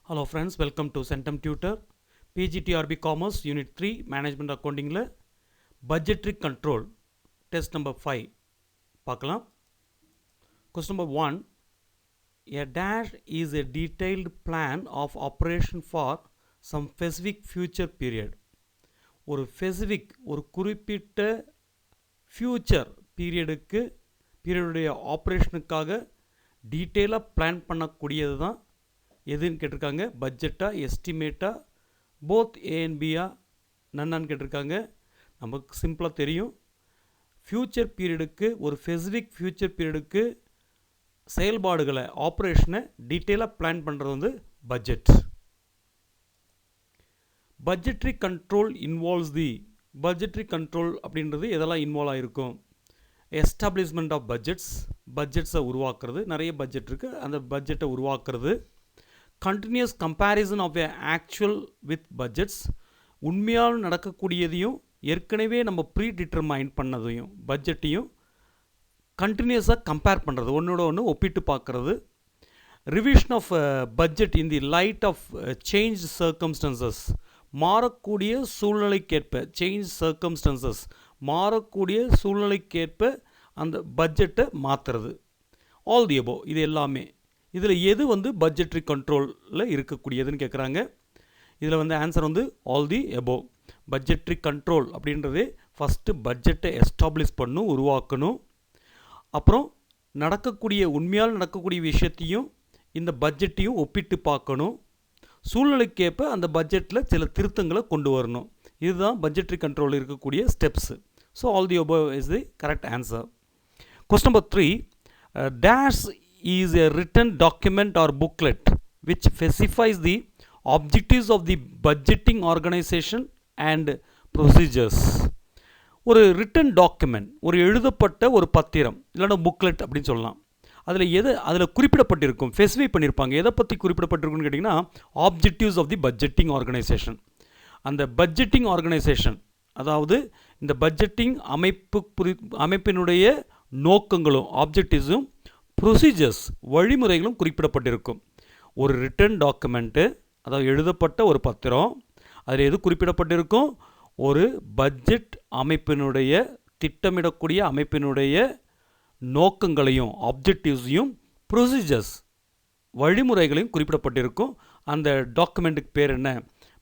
Hello friends, welcome to Centum Tutor. PGTRB Commerce Unit 3 Management Accounting la Budgetary Control Test number 5 பார்க்கலாம். Question number 1. A dash is a detailed plan of operation for some specific future period. ஒரு specific ஒரு குறிப்பிட்ட future பீரியடுடைய ஆப்ரேஷனுக்காக டீட்டெயிலாக plan பண்ணக்கூடியது தான் எதுன்னு கேட்டிருக்காங்க. பட்ஜெட்டா, எஸ்டிமேட்டா, both A and பியா, நன்னான்னு கேட்டிருக்காங்க. நமக்கு சிம்பிளாக தெரியும், ஃப்யூச்சர் பீரியடுக்கு ஒரு ஸ்பெசிஃபிக் ஃப்யூச்சர் பீரியடுக்கு செயல்பாடுகளை ஆப்ரேஷனை டீட்டெயிலாக பிளான் பண்ணுறது வந்து பட்ஜெட். பட்ஜெட்ரி கண்ட்ரோல் இன்வால்வ்ஸ் தி பட்ஜெட்ரி கண்ட்ரோல் அப்படின்றது எதெல்லாம் இன்வால்வ் ஆகிருக்கும்? எஸ்டாப்ளிஷ்மெண்ட் ஆஃப் பட்ஜெட்ஸை உருவாக்குறது, நிறைய பட்ஜெட் இருக்குது, அந்த பட்ஜெட்டை உருவாக்குறது. Continuous comparison of a actual with budgets, உண்மையால் நடக்கக்கூடியதையும் ஏற்கனவே நம்ம ப்ரீ டிட்டர்மைன் பண்ணதையும் பட்ஜெட்டையும் கண்டினியூஸாக கம்பேர் பண்ணுறது, ஒன்றோட ஒன்று ஒப்பிட்டு பார்க்குறது. Revision of budget in the light of change circumstances, மாறக்கூடிய சூழ்நிலைக்கேற்ப மாறக்கூடிய சூழ்நிலைக்கேற்ப அந்த பட்ஜெட்டை மாற்றுறது. ஆல் தி அபோவ், இது எல்லாமே. இதில் எது வந்து பட்ஜெட்ரி கண்ட்ரோலில் இருக்கக்கூடியதுன்னு கேட்குறாங்க. இதில் வந்து ஆன்சர் வந்து all the above. Budgetary control அப்படின்றதே ஃபஸ்ட்டு பட்ஜெட்டை எஸ்டாப்ளிஷ் பண்ணணும், உருவாக்கணும். அப்புறம் உண்மையால் நடக்கக்கூடிய விஷயத்தையும் இந்த பட்ஜெட்டையும் ஒப்பிட்டு பார்க்கணும். சூழ்நிலைக்கேற்ப அந்த பட்ஜெட்டில் சில திருத்தங்களை கொண்டு வரணும். இதுதான் பட்ஜெட்ரி கண்ட்ரோலில் இருக்கக்கூடிய steps. So all the above is the correct answer. Question number 3. Dash is a written document or booklet which specifies the objectives of the budgeting organization and procedures. ஒரு ரிட்டன் டாக்குமெண்ட், ஒரு எழுதப்பட்ட ஒரு பத்திரம் இல்லைன்னா booklet அப்படின்னு சொல்லலாம். அதில் குறிப்பிடப்பட்டிருக்கும், ஸ்பெசிஃபை பண்ணியிருப்பாங்க. எதை பற்றி குறிப்பிடப்பட்டிருக்குன்னு கேட்டிங்கன்னா, objectives of the budgeting organisation. அந்த பட்ஜெட்டிங் ஆர்கனைசேஷன், அதாவது இந்த பட்ஜெட்டிங் அமைப்பினுடைய நோக்கங்களும் ஆப்ஜெக்டிவ்ஸும் ப்ரொசீஜர்ஸ் வழிமுறைகளும் குறிப்பிடப்பட்டிருக்கும். ஒரு ரிட்டன் டாக்குமெண்ட்டு, அதாவது எழுதப்பட்ட ஒரு பத்திரம், அதில் எது குறிப்பிடப்பட்டிருக்கும்? ஒரு பட்ஜெட் அமைப்பினுடைய திட்டமிடக்கூடிய அமைப்பினுடைய நோக்கங்களையும் ஆப்ஜெக்டிவ்ஸையும் ப்ரொசீஜர்ஸ் வழிமுறைகளையும் குறிப்பிடப்பட்டிருக்கும். அந்த டாக்குமெண்ட்டுக்கு பேர் என்ன?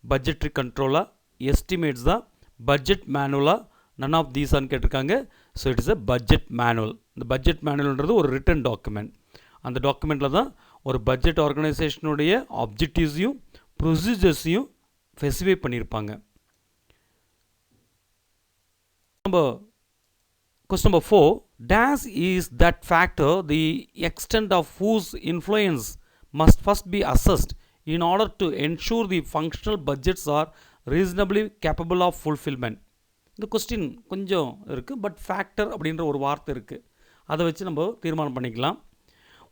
பட்ஜெட்ரி கண்ட்ரோலா, எஸ்டிமேட்ஸ் தான், பட்ஜெட் மேனுவலா, நன் ஆஃப் தீஸான்னு கேட்டிருக்காங்க. So it is a budget manual. இந்த பட்ஜெட் மேனுவல்ன்றது ஒரு ரிட்டன் டாக்குமெண்ட். அந்த டாக்குமெண்ட்டில் தான் ஒரு பட்ஜெட் ஆர்கனைசேஷனுடைய ஆப்ஜெக்டிவ்ஸையும் ப்ரொசீஜர்ஸையும் ஸ்பெசிஃபை பண்ணியிருப்பாங்க. Question number 4. Dash is that factor the extent of whose influence must first be assessed in order to ensure the functional budgets are reasonably capable of fulfillment. இந்த question கொஞ்சம் இருக்குது, but factor அப்படின்ற ஒரு வார்த்தை இருக்குது, அதை வச்சு நம்ம தீர்மானம் பண்ணிக்கலாம்.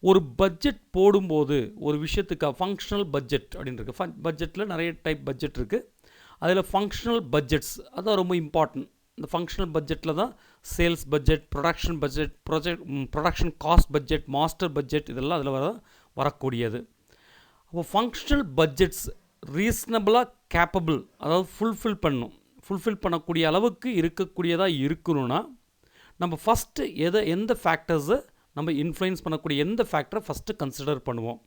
ஒரு பட்ஜெட் போடும்போது ஒரு விஷயத்துக்கு ஃபங்க்ஷனல் பட்ஜெட் அப்படின்னு இருக்குது. பட்ஜெட்டில் நிறைய டைப் பட்ஜெட் இருக்குது. அதில் ஃபங்க்ஷனல் பட்ஜெட்ஸ் அதான் ரொம்ப இம்பார்ட்டன்ட். இந்த ஃபங்க்ஷனல் பட்ஜெட்டில் தான் sales budget, production budget, production cost budget, master budget, இதெல்லாம் அதில் வரக்கூடியது. அப்போ ஃபங்க்ஷனல் பட்ஜெட்ஸ் ரீசனபிளாக கேப்பபிள், அதாவது ஃபுல்ஃபில் பண்ணக்கூடிய அளவுக்கு இருக்கக்கூடியதாக இருக்கணும்னா நம்ம ஃபஸ்ட்டு எந்த ஃபேக்டர்ஸை நம்ம இன்ஃப்ளூயன்ஸ் பண்ணக்கூடிய எந்த ஃபேக்டரை ஃபஸ்ட்டு கன்சிடர் பண்ணுவோம்.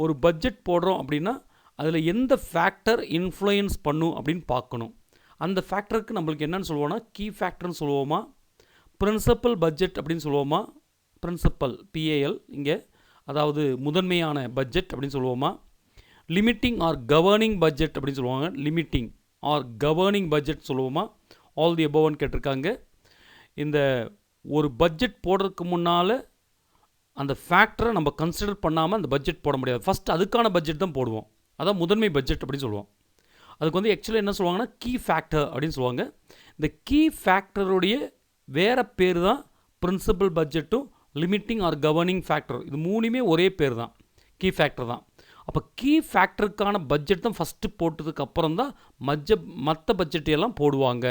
ஒரு பட்ஜெட் போடுறோம் அப்படின்னா அதில் எந்த ஃபேக்டர் இன்ஃப்ளூயன்ஸ் பண்ணும் அப்படின்னு பார்க்கணும். அந்த ஃபேக்டருக்கு நம்மளுக்கு என்னென்னு சொல்லுவோம்னா கீ ஃபேக்டர்னு சொல்லுவோமா, பிரின்சிபல் பட்ஜெட் அப்படின்னு சொல்லுவோமா, பிரின்சிபல் PAL இங்கே, அதாவது முதன்மையான பட்ஜெட் அப்படின்னு சொல்லுவோமா, லிமிட்டிங் ஆர் கவர்னிங் பட்ஜெட் அப்படின்னு சொல்லுவாங்க, லிமிட்டிங் ஆர் கவர்னிங் பட்ஜெட் சொல்லுவோமா, ஆல் தி அபோவ்னு கேட்டிருக்காங்க. இந்த ஒரு பட்ஜெட் போடுறதுக்கு முன்னால் அந்த ஃபேக்டரை நம்ம கன்சிடர் பண்ணாமல் அந்த பட்ஜெட் போட முடியாது. ஃபஸ்ட்டு அதுக்கான பட்ஜெட் தான் போடுவோம், அதான் முதன்மை பட்ஜெட் அப்படின்னு சொல்லுவோம். அதுக்கு வந்து ஆக்சுவலாக என்ன சொல்லுவாங்கன்னா கீ ஃபேக்டர் அப்படின்னு சொல்லுவாங்க. இந்த கீ ஃபேக்டருடைய வேறு பேர் தான் பிரின்சிபல் பட்ஜெட்டும் லிமிட்டிங் ஆர் கவர்னிங் ஃபேக்டர். இது மூணுமே ஒரே பேர் தான், கீ ஃபேக்டர் தான். அப்போ கீ ஃபேக்டருக்கான பட்ஜெட் தான் ஃபஸ்ட்டு போட்டதுக்கு அப்புறம் தான் மற்ற பட்ஜெட்டையெல்லாம் போடுவாங்க.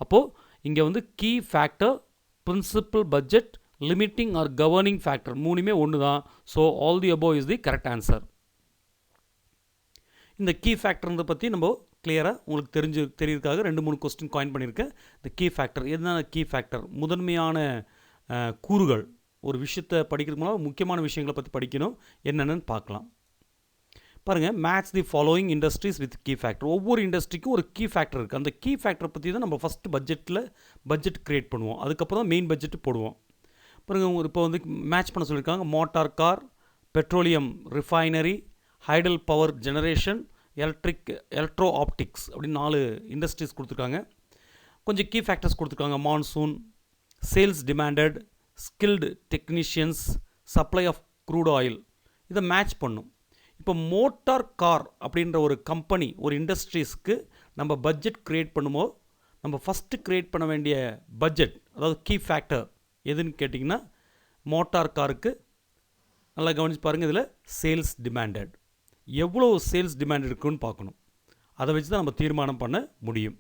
அப்போது இங்கே வந்து key factor, principal budget, limiting or governing factor மூணுமே ஒன்று தான். So all the above is the correct answer. இந்த கீ ஃபேக்டர்ன்றதை பற்றி நம்ம கிளியராக உங்களுக்கு தெரியறதுக்காக 2-3 கொஸ்டின் காயின் பண்ணியிருக்கேன். இந்த கீ ஃபேக்டர் என்ன? கீ ஃபேக்டர் முதன்மையான கூறுகள். ஒரு விஷயத்தை படிக்கிறதுக்கு முன்னாடி முக்கியமான விஷயங்களை பற்றி படிக்கணும், என்னென்னு பார்க்கலாம். பாருங்கள், match the following industries with key factor. ஒவ்வொரு இண்டஸ்ட்ரிக்கும் ஒரு கீ ஃபேக்டர் இருக்குது. அந்த கீ ஃபேக்டரை பற்றி தான் நம்ம ஃபஸ்ட்டு பட்ஜெட் க்ரியேட் பண்ணுவோம். அதுக்கப்புறம் தான் மெயின் பட்ஜெட் போடுவோம். பாருங்கள், இப்போ வந்து மேட்ச் பண்ண சொல்லியிருக்காங்க. Motor car, petroleum refinery, hydel power generation, electro optics அப்படின்னு 4 இண்டஸ்ட்ரீஸ் கொடுத்துருக்காங்க. கொஞ்சம் கீ ஃபேக்டர்ஸ் கொடுத்துருக்காங்க. Monsoon, sales demanded, skilled technicians, supply of crude oil. இதை மேட்ச் பண்ணும். இப்போ மோட்டார் கார் அப்படின்ற ஒரு கம்பெனி, ஒரு இண்டஸ்ட்ரீஸ்க்கு நம்ம பட்ஜெட் க்ரியேட் பண்ணும்போது நம்ம ஃபஸ்ட்டு க்ரியேட் பண்ண வேண்டிய பட்ஜெட், அதாவது கீ ஃபேக்டர் எதுன்னு கேட்டிங்கன்னா, மோட்டார் காருக்கு நல்லா கவனித்து பாருங்கள். இதில் சேல்ஸ் டிமாண்டட், எவ்வளோ சேல்ஸ் டிமாண்ட் இருக்குன்னு பார்க்கணும். அதை வச்சு தான் நம்ம தீர்மானம் பண்ண முடியும்.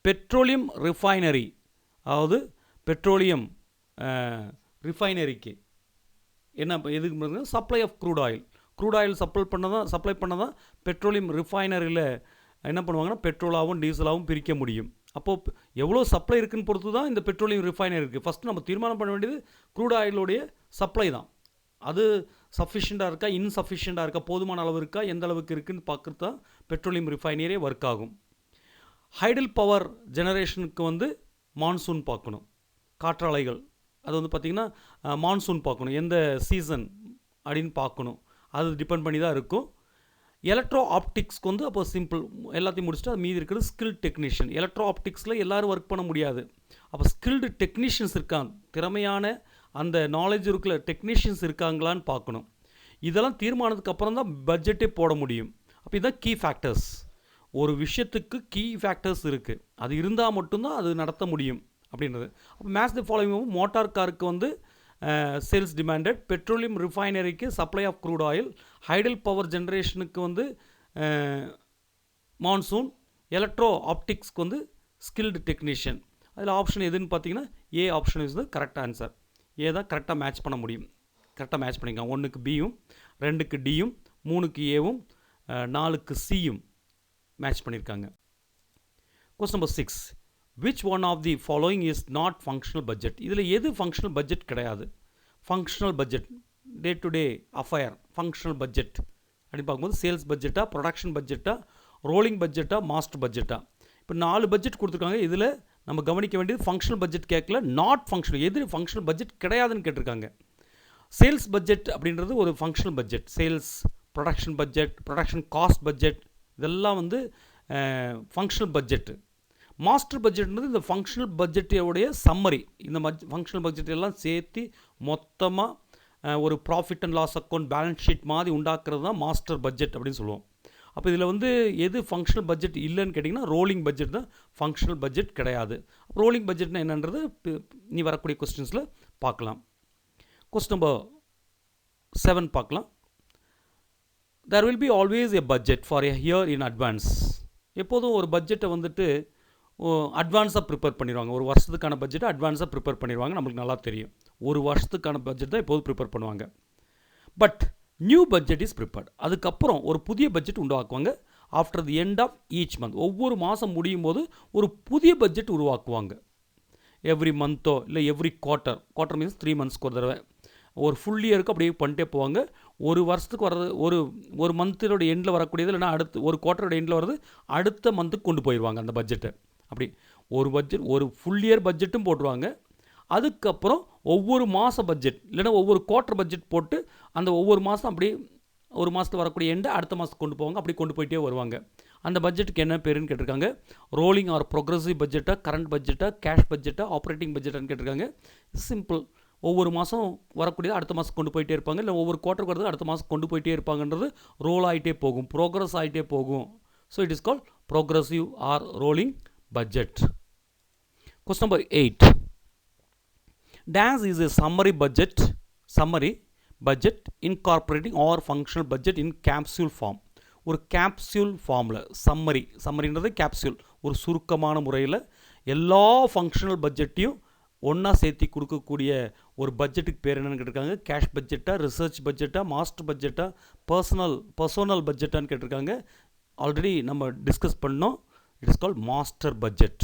பெட்ரோலியம் ரிஃபைனரி, அதாவது பெட்ரோலியம் ரிஃபைனரிக்கு என்ன எதுக்கு பண்ணுறது? Supply of crude oil. Crude oil supply பண்ண தான் பெட்ரோலியம் ரிஃபைனரியில் என்ன பண்ணுவாங்கன்னா பெட்ரோலாகவும் டீசலாகவும் பிரிக்க முடியும். அப்போது எவ்வளோ சப்ளை இருக்குன்னு பொறுத்து தான் இந்த பெட்ரோலியம் ரிஃபைனரி இருக்குது. ஃபஸ்ட்டு நம்ம தீர்மானம் பண்ண வேண்டியது க்ரூட் ஆயிலுடைய சப்ளை தான். அது சஃபிஷியண்ட்டாக இருக்கா, இன்சஃபிஷியண்ட்டாக இருக்கா, போதுமான அளவு இருக்கா, எந்த அளவுக்கு இருக்குதுன்னு பார்க்குறது தான் பெட்ரோலியம் ரிஃபைனரியே ஒர்க் ஆகும். ஹைடல் பவர் ஜெனரேஷனுக்கு வந்து மான்சூன் பார்க்கணும், காற்றாலைகள். அது வந்து பார்த்திங்கன்னா மான்சூன் பார்க்கணும், எந்த சீசன் அப்படின்னு பார்க்கணும். அது டிபெண்ட் பண்ணி தான் இருக்கும். எலக்ட்ரோ ஆப்டிக்ஸ்க்கு வந்து அப்போ சிம்பிள், எல்லாத்தையும் முடிச்சுட்டு அது மீதி இருக்கிறது ஸ்கில் டெக்னீஷியன். எலக்ட்ரோ ஆப்டிக்ஸில் எல்லோரும் ஒர்க் பண்ண முடியாது. அப்போ ஸ்கில்டு டெக்னீஷியன்ஸ் இருக்காங்க, திறமையான அந்த நாலேஜ் இருக்கிற டெக்னீஷியன்ஸ் இருக்காங்களான்னு பார்க்கணும். இதெல்லாம் தீர்மானத்துக்கு அப்புறம் தான் பட்ஜெட்டே போட முடியும். அப்போ இதுதான் கீ ஃபேக்டர்ஸ். ஒரு விஷயத்துக்கு கீ ஃபேக்டர்ஸ் இருக்குது, அது இருந்தால் மட்டும்தான் அது நடத்த முடியும் அப்படின்றது. அப்போ மேட்ச் தி ஃபாலோயிங். மோட்டார் காருக்கு வந்து சேல்ஸ் டிமாண்டட், பெட்ரோலியம் ரிஃபைனரிக்கு supply of crude oil, hydel power ஜென்ரேஷனுக்கு வந்து மான்சூன், எலக்ட்ரோ ஆப்டிக்ஸ்க்கு வந்து ஸ்கில்டு டெக்னீஷியன். அதில் ஆப்ஷன் எதுன்னு பார்த்தீங்கன்னா A option is the correct answer. A தான் கரெக்டாக மேட்ச் பண்ண முடியும். கரெக்டாக மேட்ச் பண்ணிக்கலாம். 1க்கு பியும், 2க்கு டியும், 3க்கு ஏவும், 4க்கு சியும் மேட்ச் பண்ணியிருக்காங்க. Question number 6. Which one of the following is not functional budget? இதில் எது ஃபங்க்ஷனல் பட்ஜெட் கிடையாது? Functional budget, day to day affair. Functional budget அப்படின்னு பார்க்கும்போது சேல்ஸ் பட்ஜெட்டாக, ப்ரொடக்ஷன் பட்ஜெட்டாக, ரோலிங் பட்ஜெட்டாக, மாஸ்டர் பட்ஜெட்டாக. இப்போ 4 பட்ஜெட் கொடுத்துருக்காங்க. இதில் நம்ம கவனிக்க வேண்டியது ஃபங்க்ஷனல் பட்ஜெட் கேட்கல, நாட் ஃபங்க்ஷனல். எது ஃபங்க்ஷனல் பட்ஜெட் கிடையாதுன்னு கேட்டிருக்காங்க. சேல்ஸ் பட்ஜெட் அப்படின்றது ஒரு functional budget. Sales, production budget, production cost budget, இதெல்லாம் வந்து ஃபங்க்ஷனல் பட்ஜெட்டு. மாஸ்டர் பட்ஜெட்ன்றது இந்த ஃபங்க்ஷனல் பட்ஜெட்டோடைய சம்மரி. இந்த ஃபங்க்ஷனல் பட்ஜெட் எல்லாம் சேர்த்து மொத்தமாக ஒரு profit and loss account, balance sheet மாதிரி உண்டாக்குறது தான் மாஸ்டர் பட்ஜெட் அப்படின்னு சொல்லுவோம். அப்போ இதில் வந்து எது ஃபங்க்ஷனல் பட்ஜெட் இல்லைன்னு கேட்டிங்கன்னா ரோலிங் பட்ஜெட் தான். ஃபங்க்ஷனல் பட்ஜெட் கிடையாது. ரோலிங் பட்ஜெட்னா என்னன்றது நீ வரக்கூடிய கொஸ்டின்ஸில் பார்க்கலாம். கொஸ்டின் நம்பர் 7 பார்க்கலாம். There will be always a budget for a year in advance. எப்போதும் ஒரு பட்ஜெட்டை வந்துட்டு அட்வான்ஸாக ப்ரிப்பேர் பண்ணிடுவாங்க. ஒரு வருஷத்துக்கான பட்ஜெட்டை அட்வான்ஸாக ப்ரிப்பேர் பண்ணிடுவாங்க. நம்மளுக்கு நல்லா தெரியும். ஒரு வருஷத்துக்கான பட்ஜெட் தான் எப்போதும் ப்ரிப்பேர் பண்ணுவாங்க. But new budget is prepared. அதுக்கப்புறம் ஒரு புதிய பட்ஜெட் உருவாக்குவாங்க. After the end of each month, ஒவ்வொரு மாதம் முடியும் போது ஒரு புதிய பட்ஜெட் உருவாக்குவாங்க. எவ்ரி மந்த்தோ இல்லை எவ்ரி குவார்ட்டர் மீன்ஸ் 3 மந்த்ஸ்க்கு ஒரு தடவை, ஒரு ஃபுல் இயருக்கு அப்படியே பண்ணிட்டே போவாங்க. ஒரு வருஷத்துக்கு வர்றது ஒரு மந்த்தோட எண்டில் வரக்கூடியது, இல்லைனா அடுத்து ஒரு குவார்ட்டரோட எண்டில் வர்றது அடுத்த மந்த்துக்கு கொண்டு போயிடுவாங்க அந்த பட்ஜெட்டை. அப்படி ஒரு பட்ஜெட், ஒரு ஃபுல் இயர் பட்ஜெட்டும் போட்டுருவாங்க. அதுக்கப்புறம் ஒவ்வொரு மாத பட்ஜெட் இல்லைனா ஒவ்வொரு குவார்ட்டர் பட்ஜெட் போட்டு அந்த ஒவ்வொரு மாதம் அப்படியே ஒரு மாதத்தில் வரக்கூடிய எண்டை அடுத்த மாதத்துக்கு கொண்டு போவாங்க. அப்படி கொண்டு போயிட்டே வருவாங்க. அந்த பட்ஜெட்டுக்கு என்ன பேருன்னு கேட்டிருக்காங்க. ரோலிங் ஆர் ப்ரோக்ரஸிவ் பட்ஜெட்டாக, கரண்ட் பட்ஜெட்டாக, கேஷ் பட்ஜெட்டாக, ஆப்ரேட்டிங் பட்ஜெட்டான்னு கேட்டிருக்காங்க. சிம்பிள். ஒவ்வொரு மாதம் வரக்கூடியது அடுத்த மாதம் கொண்டு போயிட்டே இருப்பாங்க. இல்லை ஒவ்வொரு குவார்ட்டருக்கு வரது அடுத்த மாதம் கொண்டு போயிட்டே இருப்பாங்கன்றது ரோல் ஆகிட்டே போகும், ப்ரோக்ரஸ் ஆகிட்டே போகும். So it is called progressive or rolling budget. Question number 8. DAS is a summary budget incorporating or functional budget in capsule form. ஒரு கேப்சியூல் ஃபார்மில் சம்மரின்றது கேப்சியூல், ஒரு சுருக்கமான முறையில் எல்லா ஃபங்க்ஷனல் பட்ஜெட்டையும் ஒன்றா சேர்த்தி கொடுக்கக்கூடிய ஒரு பட்ஜெட்டுக்கு பேர் என்னென்னு கேட்டிருக்காங்க. கேஷ் பட்ஜெட்டாக, ரிசர்ச் பட்ஜெட்டாக, மாஸ்டர் பட்ஜெட்டாக, பர்சனல் பட்ஜெட்டான்னு கேட்டிருக்காங்க. ஆல்ரெடி நம்ம டிஸ்கஸ் பண்ணோம். It is called master budget.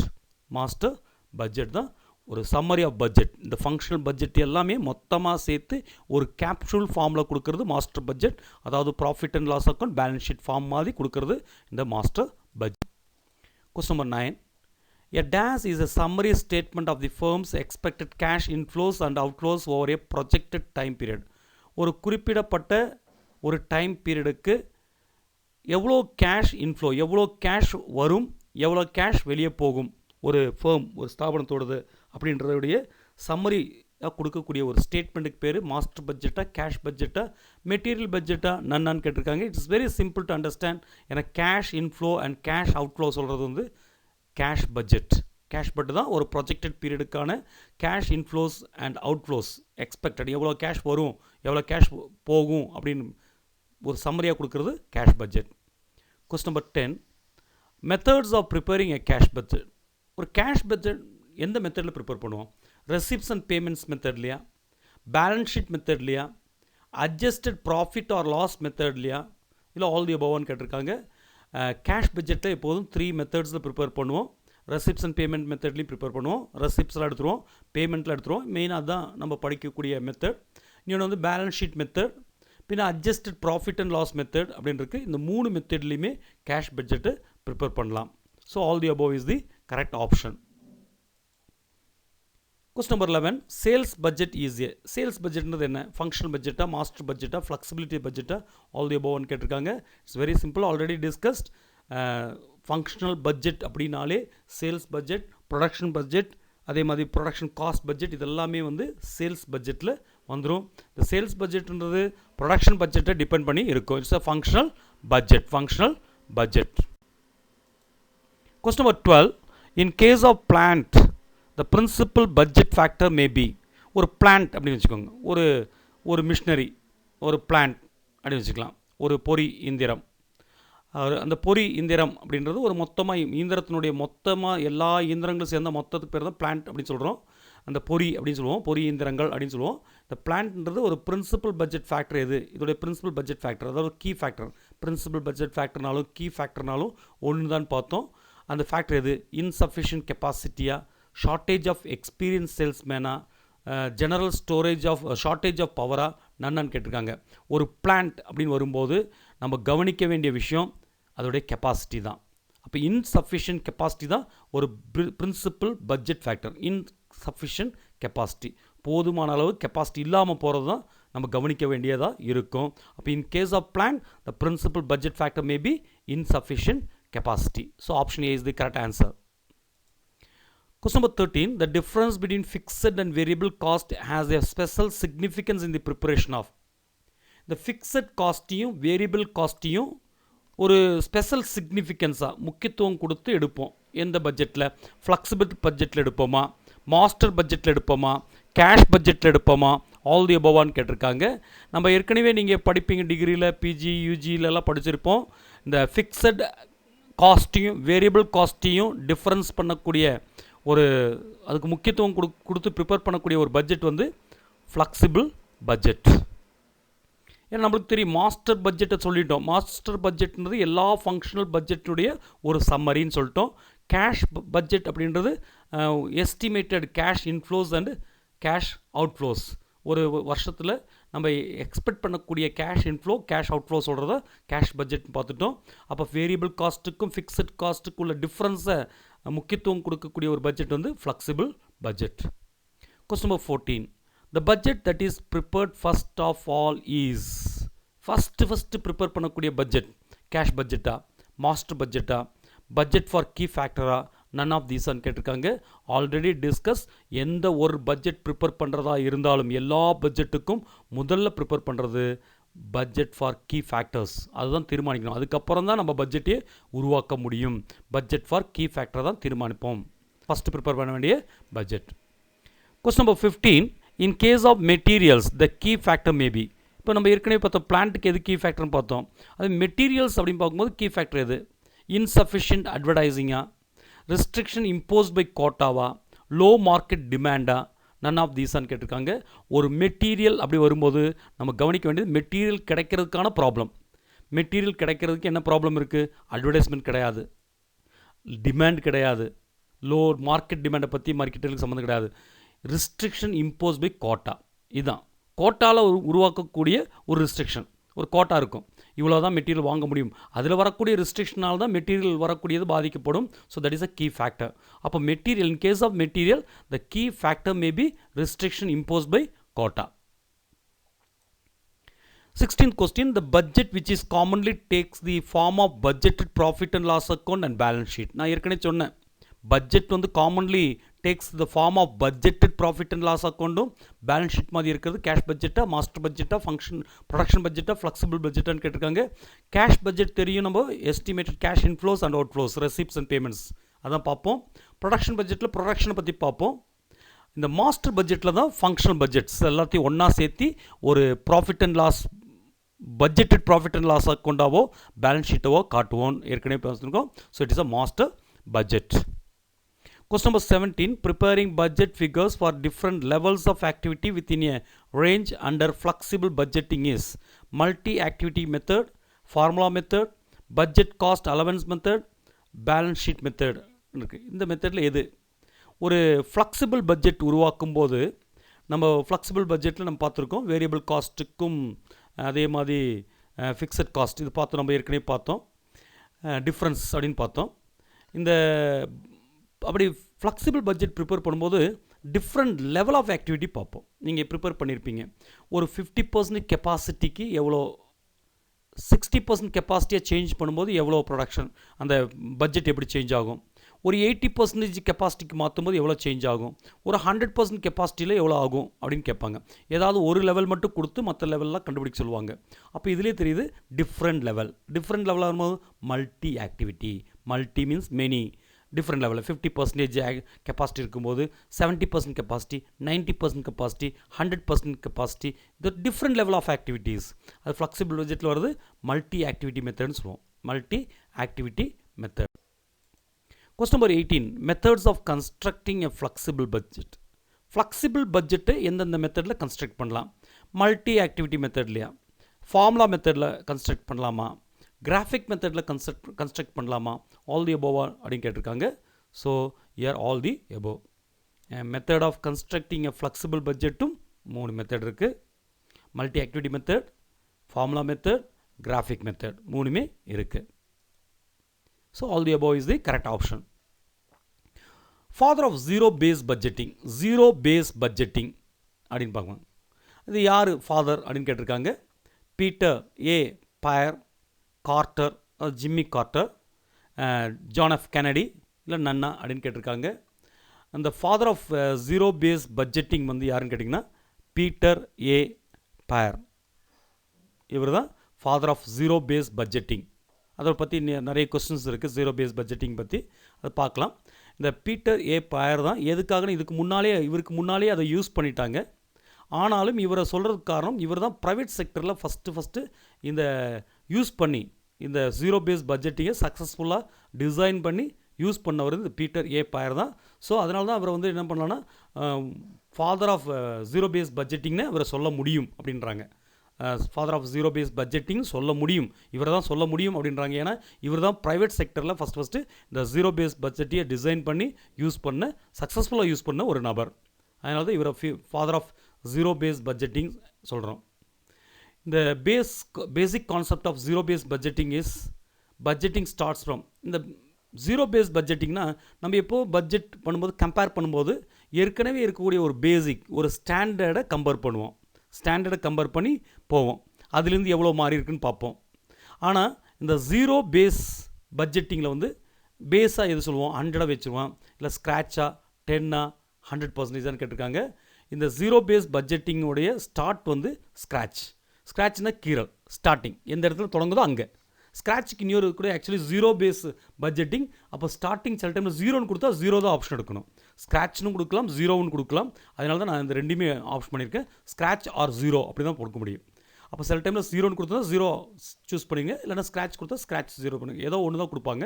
Master budget தான் ஒரு சம்மரி ஆஃப் பட்ஜெட். இந்த ஃபங்க்ஷனல் பட்ஜெட் எல்லாமே மொத்தமாக சேர்த்து ஒரு கேப்சூல் ஃபார்மில் கொடுக்கறது மாஸ்டர் பட்ஜெட். அதாவது profit and loss account balance sheet form மாதிரி கொடுக்கறது இந்த master budget. Question number 9. A DAS is a summary statement of the firm's expected cash inflows and outflows over a projected time period. ஒரு குறிப்பிடப்பட்ட ஒரு time பீரியடுக்கு எவ்வளோ cash inflow, எவ்வளோ cash வரும், எவ்வளோ கேஷ் வெளியே போகும் ஒரு ஃபேம், ஒரு ஸ்தாபனத்தோடது அப்படின்றதுடைய சம்மரியாக கொடுக்கக்கூடிய ஒரு ஸ்டேட்மெண்ட்டுக்கு பேர் மாஸ்டர் பட்ஜெட்டாக, கேஷ் பட்ஜெட்டாக, மெட்டீரியல் பட்ஜெட்டாக நன்னான்னு கேட்டிருக்காங்க. It's very simple to understand. ஏன்னா cash inflow and cash outflow சொல்கிறது வந்து கேஷ் பட்ஜெட். கேஷ் பட்ஜெட் தான் ஒரு ப்ரொஜெக்டட் பீரியடுக்கான cash inflows and outflows expected, எவ்வளோ கேஷ் வரும், எவ்வளோ கேஷ் போகும் அப்படின்னு ஒரு சம்மரியாக கொடுக்குறது cash budget. Question number 10. Methods of preparing a cash budget. ஒரு கேஷ் பட்ஜெட் எந்த மெத்தடில் ப்ரிப்பேர் பண்ணுவோம்? ரெசிப்ட்ஸ் அண்ட் பேமெண்ட்ஸ் மெத்தட்லையா, பேலன்ஸ் ஷீட் மெத்தட்லையா, அட்ஜஸ்டட் ப்ராஃபிட் ஆர் லாஸ் மெத்தட்லையா, இல்லை ஆல் தி அபவ்னு கேட்டிருக்காங்க. கேஷ் பட்ஜெட்டை எப்போதும் 3 மெத்தட்ஸில் ப்ரிப்பேர் பண்ணுவோம். ரெசிப்ட்ஸ் அண்ட் பேமெண்ட் மெத்தட்லையும் ப்ரிப்பேர் பண்ணுவோம். ரெசிப்ட்ஸில் எடுத்துருவோம், பேமெண்ட்டில் எடுத்துருவோம். மெயினாக தான் நம்ம படிக்கக்கூடிய மெத்தட். இன்னொன்று வந்து பேலன்ஸ் ஷீட் மெத்தட், பின்ன adjusted profit and loss method அப்படின்னு இருக்குது. இந்த 3 மெத்தட்லையுமே கேஷ் பட்ஜெட்டை ப்ரிப்பேர் பண்ணலாம். So all the above is the correct option. Question number 11. Sales budget ஈஸியாக. சேல்ஸ் பட்ஜெட்ன்றது என்ன? ஃபங்க்ஷனல் பட்ஜெட்டாக, மாஸ்டர் பட்ஜெட்டாக, ஃப்ளெக்சிபிலிட்டி பட்ஜெட்டாக, ஆல் தி அபவ்னு கேட்டிருக்காங்க. It's very simple, already discussed. Functional budget அப்படின்னாலே சேல்ஸ் பட்ஜெட், ப்ரொடக்ஷன் பட்ஜெட், அதே மாதிரி ப்ரொடக்ஷன் காஸ்ட் பட்ஜெட், இதெல்லாமே வந்து சேல்ஸ் பட்ஜெட்டில் வந்துடும். இந்த சேல்ஸ் பட்ஜெட்ன்றது ப்ரொடக்ஷன் பட்ஜெட்டை டிபெண்ட் பண்ணி இருக்கும். It's a functional budget. Functional budget. Question number 12. In case of plant the principal budget factor may be. ஒரு பிளான்ட் அப்படின்னு வச்சுக்கோங்க, ஒரு மிஷினரி, ஒரு பிளான்ட் அப்படின்னு வச்சுக்கலாம், ஒரு பொறி இயந்திரம். அந்த பொறி இயந்திரம் அப்படின்றது ஒரு மொத்தமாக இயந்திரத்தினுடைய மொத்தமாக எல்லா இயந்திரங்களும் சேர்ந்த மொத்தத்துக்கு பேர் தான் பிளான்ட் அப்படின்னு சொல்கிறோம். அந்த பொறி அப்படின்னு சொல்லுவோம், பொறி இயந்திரங்கள் அப்படின்னு சொல்லுவோம். இந்த பிளான்ட்ன்றது ஒரு பிரின்சிபல் பட்ஜெட் ஃபேக்டர். எது இதோடைய பிரின்சிபல் பட்ஜெட் ஃபேக்டர், அதாவது கீ ஃபேக்டர். பிரின்சிபல் பட்ஜெட் ஃபேக்டர்னாலும் கீ ஃபேக்டர்னாலும் ஒன்று தான் பார்த்தோம். அந்த ஃபேக்டர் எது? இன்சஃபிஷியன்ட் கெப்பாசிட்டியா, ஷார்ட்டேஜ் ஆஃப் எக்ஸ்பீரியன்ஸ் சேல்ஸ்மேனா, general storage of shortage of பவரா நன்னான்னு கேட்டிருக்காங்க. ஒரு பிளான்ட் அப்படின்னு வரும்போது நம்ம கவனிக்க வேண்டிய விஷயம் அதோடைய கெப்பாசிட்டி தான். அப்போ இன்சஃபிஷியன்ட் கெப்பாசிட்டி தான் ஒரு principal budget factor. Insufficient capacity, போதுமான அளவு கெப்பாசிட்டி இல்லாமல் போகிறது தான் நம்ம கவனிக்க வேண்டியதாக இருக்கும். அப்போ in case of plant the principal budget factor may be insufficient capacity. So option A is the correct answer. Question number 13. The difference between fixed and variable cost has a special significance in the preparation of. The fixed காஸ்ட்டையும் variable காஸ்ட்டையும் ஒரு special சிக்னிஃபிகன்ஸாக முக்கியத்துவம் கொடுத்து எடுப்போம். எந்த பட்ஜெட்டில்? Flexible பட்ஜெட்டில் எடுப்போமா, master பட்ஜெட்டில் எடுப்போமா, கேஷ் பட்ஜெட்டில் எடுப்போமா, ஆல் தி அபவான்னு கேட்டிருக்காங்க. நம்ம ஏற்கனவே நீங்கள் படிப்பீங்க, டிகிரியில், பிஜி, யூஜிலெலாம் படிச்சிருப்போம். இந்த ஃபிக்ஸட் காஸ்ட்டையும் வேரியபிள் காஸ்ட்டையும் டிஃப்ரென்ஸ் பண்ணக்கூடிய ஒரு அதுக்கு முக்கியத்துவம் கொடுத்து ப்ரிப்பேர் பண்ணக்கூடிய ஒரு பட்ஜெட் வந்து ஃப்ளெக்சிபிள் பட்ஜெட். ஏன்னா நம்மளுக்கு தெரியும் மாஸ்டர் பட்ஜெட்டை சொல்லிட்டோம். மாஸ்டர் பட்ஜெட்ன்றது எல்லா ஃபங்க்ஷனல் பட்ஜெட்டுடைய ஒரு சம்மரின்னு சொல்லிட்டோம். கேஷ் பட்ஜெட் அப்படின்றது estimated cash inflows and cash outflows. ஒரு வருஷத்தில் நம்ம எக்ஸ்பெக்ட் பண்ணக்கூடிய கேஷ் இன்ஃப்ளோ, கேஷ் அவுட்ஃப்ளோ சொல்கிறத கேஷ் பட்ஜெட்னு பார்த்துட்டோம். அப்போ வேரியபிள் காஸ்ட்டுக்கும் ஃபிக்ஸட் காஸ்ட்டுக்கும் உள்ள டிஃப்ரென்ஸை முக்கியத்துவம் கொடுக்கக்கூடிய ஒரு பட்ஜெட் வந்து flexible budget. Question number 14. The budget that is prepared first of all is. First prepare பண்ணக்கூடிய பட்ஜெட் கேஷ் பட்ஜெட்டா, மாஸ்டர் பட்ஜெட்டா, பட்ஜெட் ஃபார் கீ ஃபேக்டரா, நன் ஆஃப் தீஸ்ன்னு கேட்டிருக்காங்க. Already discuss. எந்த ஒரு பட்ஜெட் ப்ரிப்பேர் பண்ணுறதா இருந்தாலும் எல்லா பட்ஜெட்டுக்கும் முதல்ல ப்ரிப்பேர் பண்ணுறது பட்ஜெட் ஃபார் கீ ஃபேக்டர்ஸ். அதுதான் தீர்மானிக்கணும். அதுக்கப்புறம் தான் நம்ம பட்ஜெட்டே உருவாக்க முடியும். பட்ஜெட் ஃபார் கீ ஃபேக்டர் தான் தீர்மானிப்போம். ஃபஸ்ட்டு ப்ரிப்பேர் பண்ண வேண்டிய budget. Question number 15. In case of materials the key factor maybe. இப்போ நம்ம ஏற்கனவே பார்த்தோம் பிளான்ட்டுக்கு எது கீ ஃபேக்டர்னு பார்த்தோம். அது மெட்டீரியல்ஸ் அப்படின்னு பார்க்கும்போது கீ ஃபேக்டர் எது? இன்சஃபிஷியன்ட் அட்வர்டைஸிங்கா, ரெஸ்ட்ரிக்ஷன் இம்போஸ்ட் பை கோட்டாவா, லோ மார்க்கெட் டிமாண்டா, நன் ஆஃப் தீஸான்னு கேட்டிருக்காங்க. ஒரு மெட்டீரியல் அப்படி வரும்போது நம்ம கவனிக்க வேண்டியது மெட்டீரியல் கிடைக்கிறதுக்கான ப்ராப்ளம். மெட்டீரியல் கிடைக்கிறதுக்கு என்ன ப்ராப்ளம் இருக்குது? அட்வர்டைஸ்மெண்ட் கிடையாது, டிமாண்ட் கிடையாது, லோ மார்க்கெட் டிமாண்டை பற்றி மார்க்கெட்டுக்கு சம்மந்தம் கிடையாது. Restriction impose by quota. இதுதான் கோட்டாவில் உருவாக்கக்கூடிய ஒரு ரிஸ்ட்ரிக்ஷன். ஒரு கோட்டா இருக்கும், இவ்வளோ தான் மெட்டீரியல் வாங்க முடியும். அதில் வரக்கூடிய ரிஸ்ட்ரிக்ஷனால் தான் மெட்டீரியல் வரக்கூடியது பாதிக்கப்படும். So that is a key factor. அப்போ material, in case of material, the key factor may be restriction impose by quota. 16th question, the budget which is commonly takes the form of budgeted profit and loss account and balance sheet. நான் ஏற்கனவே சொன்னேன், budget வந்து commonly takes the form of budgeted profit and loss அக்கௌண்ட்டும் balance sheet மாதிரி இருக்கிறது. Cash பட்ஜெட்டாக, master பட்ஜெட்டாக, function production பட்ஜெட்டாக, ஃப்ளெக்சிபிள் பட்ஜெட்டான்னு கேட்டிருக்காங்க. கேஷ் பட்ஜெட் தெரியும், நம்ம estimated cash inflows and outflows, receipts and payments அதான் பார்ப்போம். ப்ரொடக்ஷன் பட்ஜெட்டில் ப்ரொடக்ஷனை பற்றி பார்ப்போம். இந்த மாஸ்டர் பட்ஜெட்டில் தான் ஃபங்க்ஷனல் பட்ஜெட்ஸ் எல்லாத்தையும் ஒன்றா சேர்த்து ஒரு profit and loss, budgeted profit and loss அக்கௌண்ட்டாவோ பேலன்ஸ் ஷீட்டவோ காட்டுவோம், ஏற்கனவே பேசியிருக்கோம். So it is a master budget. Question number 17, preparing budget figures for different levels of activity within a range under flexible budgeting is multi-activity method, formula method, budget cost allowance method, balance sheet method. இந்த மெத்தடில் எது? ஒரு flexible budget உருவாக்கும் போது, நம்ம flexible பட்ஜெட்டில் நம்ம பார்த்துருக்கோம், வேரியபிள் காஸ்ட்டுக்கும் அதே மாதிரி ஃபிக்ஸட் காஸ்ட், இது பார்த்தோம், நம்ம ஏற்கனவே பார்த்தோம், டிஃப்ரென்ஸ் அப்படின்னு பார்த்தோம். இந்த அப்படி ஃப்ளெக்சிபிள் பட்ஜெட் ப்ரிப்பேர் பண்ணும்போது டிஃப்ரெண்ட் லெவல் ஆஃப் ஆக்டிவிட்டி பார்ப்போம். நீங்கள் ப்ரிப்பேர் பண்ணியிருப்பீங்க, ஒரு 50% கெப்பாசிட்டிக்கு எவ்வளோ, 60% கெப்பாசிட்டியாக சேஞ்ச் பண்ணும்போது எவ்வளோ ப்ரொடக்ஷன், அந்த பட்ஜெட் எப்படி சேஞ்ச் ஆகும், ஒரு 80% கெப்பாசிட்டிக்கு மாற்றும்போது எவ்வளோ சேஞ்ச் ஆகும், ஒரு 100% கெப்பாசிட்டியில் எவ்வளோ ஆகும் அப்படின்னு கேட்பாங்க. ஏதாவது ஒரு லெவல் மட்டும் கொடுத்து மற்ற லெவல்லாம் கண்டுபிடிக்க சொல்லுவாங்க. அப்போ இதிலே தெரியுது டிஃப்ரெண்ட் லெவல். டிஃப்ரெண்ட் லெவலாக இருக்கும்போது multi activity, multi means many, different லெவலில் 50% கெப்பாசிட்டி இருக்கும்போது 70% கெப்பாசிட்டி, 90% கெப்பாசிட்டி, 100% கெப்பாசிட்டி, இது டிஃப்ரெண்ட் லெவல் ஆஃப் ஆக்டிவிட்டீஸ். அது ஃப்ளெக்சிபிள் பட்ஜெட்டில் வருது மல்டி ஆக்டிவிட்டி மெத்தட்னு சொல்லுவோம், multi activity method. Question number 18, methods of constructing a flexible budget. Flexible பட்ஜெட்டை எந்தெந்த மெத்தடில் கன்ஸ்ட்ரக்ட் பண்ணலாம்? மல்டி ஆக்டிவிட்டி மெத்தட்லையா, ஃபார்முலா மெத்தடில் கன்ஸ்ட்ரக்ட் பண்ணலாமா, கிராஃபிக் மெத்தடில் கன்ஸ்ட்ரக்ட் பண்ணலாமா, ஆல் தி எபோவா அப்படின்னு கேட்டிருக்காங்க. So here all the above. Method of constructing a flexible பட்ஜெட்டும் 3 மெத்தட் இருக்குது. Multi activity method, formula method, graphic method, 3மே இருக்குது. So all the above is the correct option. Father of zero base budgeting. Zero base budgeting அப்படின்னு பார்க்கலாம். இது யார் father அப்படின்னு கேட்டிருக்காங்க. Peter A Pyhrr, Carter, Jimmy Carter, John F Kennedy, இல்லை நன்னா அப்படின்னு கேட்டிருக்காங்க. அந்த father of zero base budgeting வந்து யாருன்னு கேட்டிங்கன்னா பீட்டர் ஏ பயர். இவர் தான் ஃபாதர் ஆஃப் ஜீரோ பேஸ் பட்ஜெட்டிங். அதை பற்றி நிறைய கொஸ்டின்ஸ் இருக்குது ஜீரோ பேஸ் பட்ஜெட்டிங் பற்றி, அதை பார்க்கலாம். இந்த பீட்டர் ஏ பயர் தான் எதுக்காக இவருக்கு முன்னாலே அதை யூஸ் பண்ணிட்டாங்க. ஆனாலும் இவரை சொல்கிறதுக்கு காரணம், இவர் தான் ப்ரைவேட் செக்டரில் ஃபஸ்ட்டு இந்த யூஸ் பண்ணி இந்த ஜீரோ பேஸ் பட்ஜெட்டிங்கை சக்ஸஸ்ஃபுல்லாக டிசைன் பண்ணி யூஸ் பண்ணவர் இந்த பீட்டர் ஏ பயர் தான். ஸோ அதனால தான் அவரை வந்து என்ன பண்ணலான்னா ஃபாதர் ஆஃப் ஜீரோ பேஸ் பட்ஜெட்டிங்னு அவரை சொல்ல முடியும் அப்படின்றாங்க. Father of zero base budgeting சொல்ல முடியும், இவரை தான் சொல்ல முடியும் அப்படின்றாங்க. ஏன்னா இவர் தான் ப்ரைவேட் செக்டரில் ஃபஸ்ட்டு இந்த ஜீரோ பேஸ் பட்ஜெட்டையை டிசைன் பண்ணி சக்ஸஸ்ஃபுல்லாக யூஸ் பண்ண ஒரு நபர். அதனால தான் இவரை father of zero base budgeting சொல்கிறோம். இந்த basic concept of zero base budgeting is budgeting starts from. இந்த ஜீரோ பேஸ் பட்ஜெட்டிங்னா நம்ம எப்போது பட்ஜெட் பண்ணும்போது கம்பேர் பண்ணும்போது ஏற்கனவே இருக்கக்கூடிய ஒரு பேசிக் ஒரு ஸ்டாண்டர்டை கம்பேர் பண்ணுவோம். ஸ்டாண்டர்டை கம்பேர் பண்ணி போவோம், அதுலேருந்து எவ்வளோ மாறி இருக்குன்னு பார்ப்போம். ஆனால் இந்த ஜீரோ பேஸ் பட்ஜெட்டிங்கில் வந்து பேஸாக எது சொல்லுவோம், 100 வச்சுருவோம், இல்லை ஸ்க்ராட்சாக 10 100% கேட்டிருக்காங்க. இந்த ஜீரோ பேஸ் பட்ஜெட்டிங்கோடைய ஸ்டார்ட் வந்து ஸ்க்ராட்ச்னா கீரல், ஸ்டார்டிங் எந்த இடத்துல தொடங்குதோ அங்கே. ஸ்க்ராட்சுக்கு இன்னொரு கூட ஆக்சுவலி ஜீரோ பேஸ் பட்ஜெட்டிங். அப்போ ஸ்டார்டிங் சில டைமில் 0ன்னு கொடுத்தா 0 தான் ஆப்ஷன் எடுக்கணும், ஸ்க்ராட்ச்னு கொடுக்கலாம் 0ன்னு கொடுக்கலாம். அதனால தான் நான் இந்த ரெண்டுமே ஆப்ஷன் பண்ணியிருக்கேன், ஸ்க்ராட்ச் ஆர் 0 அப்படி தான் கொடுக்க முடியும். அப்போ சில டைமில் 0ன்னு கொடுத்தா 0 சூஸ் பண்ணிங்க, இல்லைனா ஸ்க்ராட்ச் கொடுத்தா ஸ்க்ராட்ச் 0 பண்ணுங்க, ஏதோ ஒன்று தான் கொடுப்பாங்க.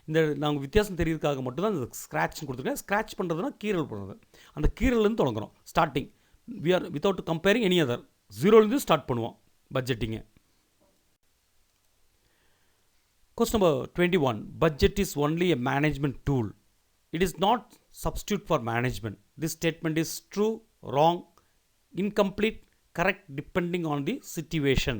இந்த நாங்கள் வித்தியாசம் தெரியறதுக்காக மட்டும்தான் இந்த ஸ்க்ராட்ச்னு கொடுத்துருக்கேன். ஸ்க்ராட்ச் பண்ணுறதுனா கீரல் பண்ணுறது, அந்த கீரல்லேருந்து தொடங்குறோம் starting. We are without comparing any other, 0லேருந்து ஸ்டார்ட் பண்ணுவோம் பட்ஜெட்டிங்கை. Question number 21. Budget is only a management tool. It is not substitute for management. This statement is true, wrong, incomplete, correct depending on the situation.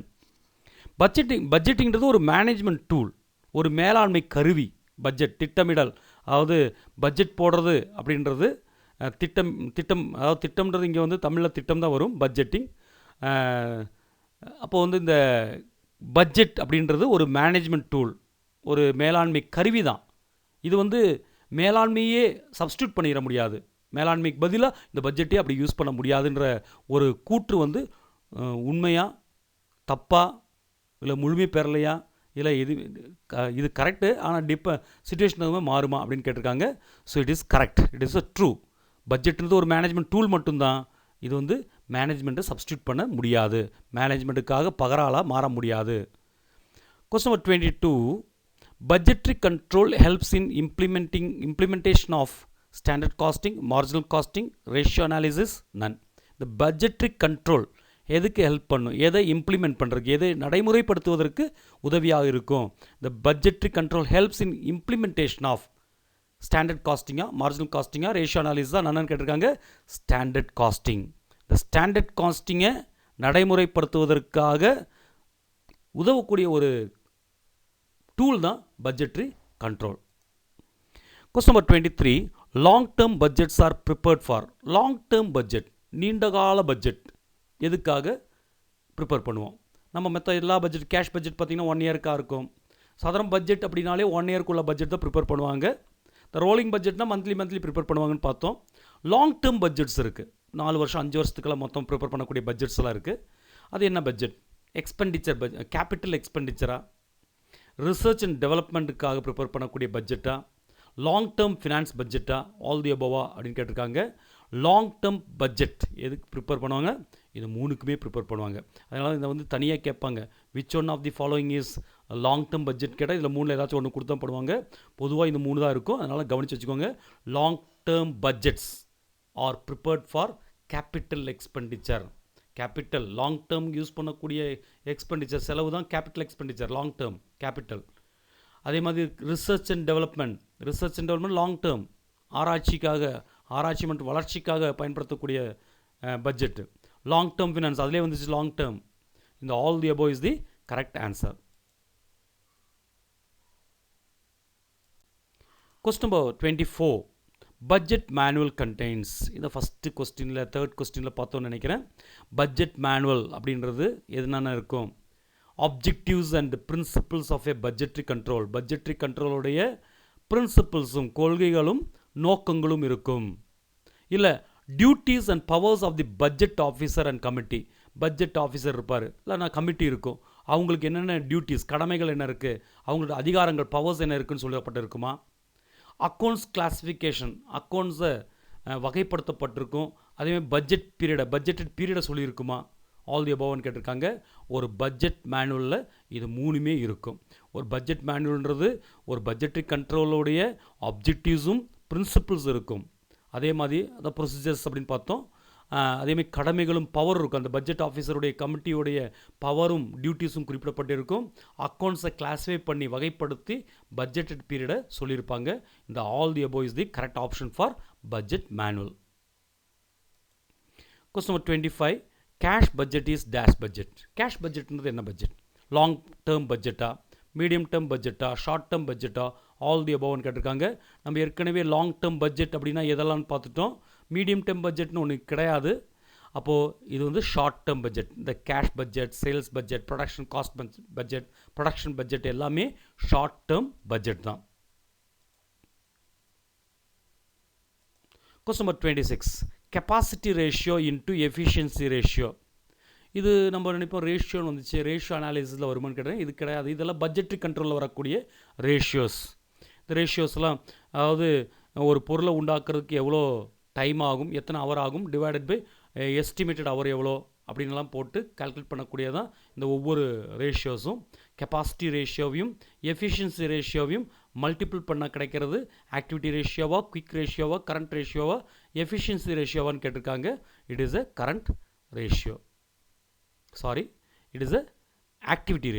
பட்ஜெட்டிங்கிறது ஒரு management tool, ஒரு மேலாண்மை கருவி. Budget திட்டமிடல், அதாவது budget போடுறது அப்படின்றது திட்டம் அதாவது திட்டம்ன்றது இங்கே வந்து தமிழில் திட்டம் தான் வரும், பட்ஜெட்டிங். அப்போது வந்து இந்த பட்ஜெட் அப்படின்றது ஒரு மேனேஜ்மெண்ட் டூல், ஒரு மேலாண்மை கருவி தான். இது வந்து மேலாண்மையே சப்ஸ்டியூட் பண்ணிட முடியாது, மேலாண்மைக்கு பதிலாக இந்த பட்ஜெட்டே அப்படி யூஸ் பண்ண முடியாதுன்ற ஒரு கூற்று வந்து உண்மையா தப்பா இல்லை முழுமை பெறலையா இல்லை இது கரெக்டு ஆனால் சிச்சுவேஷன் மாறுமா அப்படின்னு கேட்டிருக்காங்க. So it is correct, it is a true. பட்ஜெட்ன்றது ஒரு மேனேஜ்மெண்ட் டூல் மட்டும்தான். இது வந்து மேனேஜ்மெண்ட்டை சப்ஸ்டியூட் பண்ண முடியாது, மேனேஜ்மெண்ட்டுக்காக பகராலாக மாற முடியாது. Question number 22. Budgetary control helps in implementation of standard costing, marginal costing, ratio analysis, none. The budgetary control எதுக்கு ஹெல்ப் பண்ணும், எதை இம்ப்ளிமெண்ட் பண்ணுறதுக்கு, எதை நடைமுறைப்படுத்துவதற்கு உதவியாக இருக்கும். The budgetary control helps in implementation of standard காஸ்டிங்கா, மார்ஜினல் காஸ்டிங்கா, ரேஷியோ அனாலிசிஸ் தான் என்னன்னு கேட்டிருக்காங்க. Standard costing. இந்த ஸ்டாண்டர்ட் காஸ்டிங்கை நடைமுறைப்படுத்துவதற்காக உதவக்கூடிய ஒரு டூல் தான் budgetary control. Question number 23. Long term budgets are prepared for. Long term budget, நீண்டகால பட்ஜெட் எதுக்காக ப்ரிப்பேர் பண்ணுவோம்? நம்ம எல்லா பட்ஜெட், கேஷ் பட்ஜெட் பார்த்திங்கன்னா 1 இயருக்காக இருக்கும். சாதாரண பட்ஜெட் அப்படின்னாலே 1 இயருக்குள்ள பட்ஜெட் தான் ப்ரிப்பேர் பண்ணுவாங்க. இந்த ரோலிங் பட்ஜெட்னா மந்த்லி ப்ரிப்பேர் பண்ணுவாங்கன்னு பார்த்தோம். லாங் டேர்ம் பட்ஜெட்ஸ் இருக்குது, 4 வருஷம் 5 வருஷத்துக்கெல்லாம் மொத்தம் ப்ரிப்பேர் பண்ணக்கூடிய பட்ஜெட்ஸ் எல்லாம் இருக்குது. அது என்ன பட்ஜெட்? எக்ஸ்பெண்டிச்சர் பட்ஜெட், கேபிட்டல் எக்ஸ்பெண்டிச்சரா, ரிசர்ச் அண்ட் டெவலப்மெண்ட்டுக்காக ப்ரிப்பேர் பண்ணக்கூடிய பட்ஜெட்டா, லாங் டேர்ம் ஃபினான்ஸ் பட்ஜெட்டா, ஆல் தி அபோவா அப்படின்னு கேட்டிருக்காங்க. லாங் டேர்ம் பட்ஜெட் எதுக்கு ப்ரிப்பேர் பண்ணுவாங்க? இது 3க்குமே ப்ரிப்பேர் பண்ணுவாங்க. அதனால் இதை வந்து தனியாக கேட்பாங்க, which one of the following is long term budget கேட்டால் இதில் 3ல் ஏதாச்சும் ஒன்று கொடுத்தா பண்ணுவாங்க. பொதுவாக இந்த 3 தான் இருக்கும், அதனால் கவனித்து வச்சுக்கோங்க. Long term budgets are prepared for capital expenditure. Capital long term use பண்ணக்கூடிய எக்ஸ்பெண்டிச்சர், செலவு தான் capital expenditure, long term capital. அதே மாதிரி research and development long term, ஆராய்ச்சி மற்றும் வளர்ச்சிக்காக பயன்படுத்தக்கூடிய பட்ஜெட்டு. லாங் டேர்ம் ஃபினான்ஸ் அதிலே வந்துச்சு லாங் டேர்ம். இந்த all the above is the correct answer. Question number 24. Budget manual contains. இந்த ஃபஸ்ட்டு கொஸ்டினில், தேர்ட் கொஸ்டினில் பார்த்தோன்னு நினைக்கிறேன். பட்ஜெட் மேனுவல் அப்படின்றது எதுனான இருக்கும்? Objectives and principles of a budgetary control. Budgetary கண்ட்ரோலுடைய பிரின்சிபிள்ஸும் கொள்கைகளும் நோக்கங்களும் இருக்கும். இல்லை duties and powers of the budget officer and committee. Budget officer இருப்பார், இல்லைனா கமிட்டி இருக்கும். அவங்களுக்கு என்னென்ன டியூட்டிஸ், கடமைகள் என்ன இருக்குது, அவங்களோட அதிகாரங்கள், பவர்ஸ் என்ன இருக்குதுன்னு சொல்லப்பட்டு இருக்குமா? அக்கௌண்ட்ஸ் கிளாஸிஃபிகேஷன், அக்கௌண்ட்ஸை வகைப்படுத்தப்பட்டிருக்கும். அதேமாதிரி பட்ஜெட்டட் பீரியடை சொல்லியிருக்குமா? ஆல் தி அபோவ்னு கேட்டிருக்காங்க. ஒரு பட்ஜெட் மேனுவலில் இது 3மே இருக்கும். ஒரு பட்ஜெட் மேனுவல்ன்றது ஒரு பட்ஜெட்ரி கண்ட்ரோலோடைய ஆப்ஜெக்டிவ்ஸும் பிரின்சிபிள்ஸ் இருக்கும். அதே மாதிரி அந்த ப்ரொசீஜர்ஸ் அப்படின்னு பார்த்தோம். அதேமாதிரி கடமைகளும் பவர் இருக்கும். அந்த பட்ஜெட் ஆஃபீஸருடைய கமிட்டியோடைய பவரும் டியூட்டிஸும் குறிப்பிடப்பட்டிருக்கும். அக்கௌண்ட்ஸை கிளாஸிஃபை பண்ணி வகைப்படுத்தி பட்ஜெட்டட் பீரியடை சொல்லியிருப்பாங்க. இந்த all the above is the correct option for budget manual. Question number 25. Cash budget is dash budget. Cash பட்ஜெட்ன்றது என்ன பட்ஜெட்? லாங் டேர்ம் பட்ஜெட்டா, மீடியம் டேர்ம் பட்ஜெட்டா, ஷார்ட் டேர்ம் பட்ஜெட்டா, ஆல் தி அபோவ்னு கேட்டிருக்காங்க. நம்ம ஏற்கனவே லாங் டேர்ம் பட்ஜெட் அப்படின்னா எதெல்லாம்னு பார்த்துட்டோம். மீடியம் டேர்ம் பட்ஜெட்னு ஒன்று கிடையாது. அப்போது இது வந்து ஷார்ட் டேர்ம் பட்ஜெட். இந்த cash budget, sales budget, production cost budget, production budget எல்லாமே ஷார்ட் டேர்ம் பட்ஜெட் தான். Question number 26. Capacity ratio into efficiency ratio. இது நம்ம நினைப்போம் ரேஷியோன்னு வந்துச்சு, ரேஷியோ அனாலிசிஸில் வருமானு கேட்டேன். இது கிடையாது. இதெல்லாம் பட்ஜெட்ரி கண்ட்ரோலில் வரக்கூடிய ரேஷியோஸ். இந்த ரேஷியோஸ்லாம் அதாவது ஒரு பொருளை உண்டாக்குறதுக்கு எவ்வளோ டைம் ஆகும், எத்தனை ஹவர் ஆகும், டிவைடட் பை எஸ்டிமேட்டட் ஹவர் எவ்வளோ அப்படின்லாம் போட்டு கால்குலேட் பண்ணக்கூடியதான் இந்த ஒவ்வொரு ரேஷியோஸும். கெப்பாசிட்டி ரேஷியோவையும் எஃபிஷியன்சி ரேஷியோவையும் மல்டிபிள் பண்ணால் கிடைக்கிறது ஆக்டிவிட்டி ரேஷியோவா, குயிக் ரேஷியோவா, கரண்ட் ரேஷியோவா, எஃபிஷியன்சி ரேஷியோவான்னு கேட்டிருக்காங்க. It is a current ratio. Sorry, it is a activity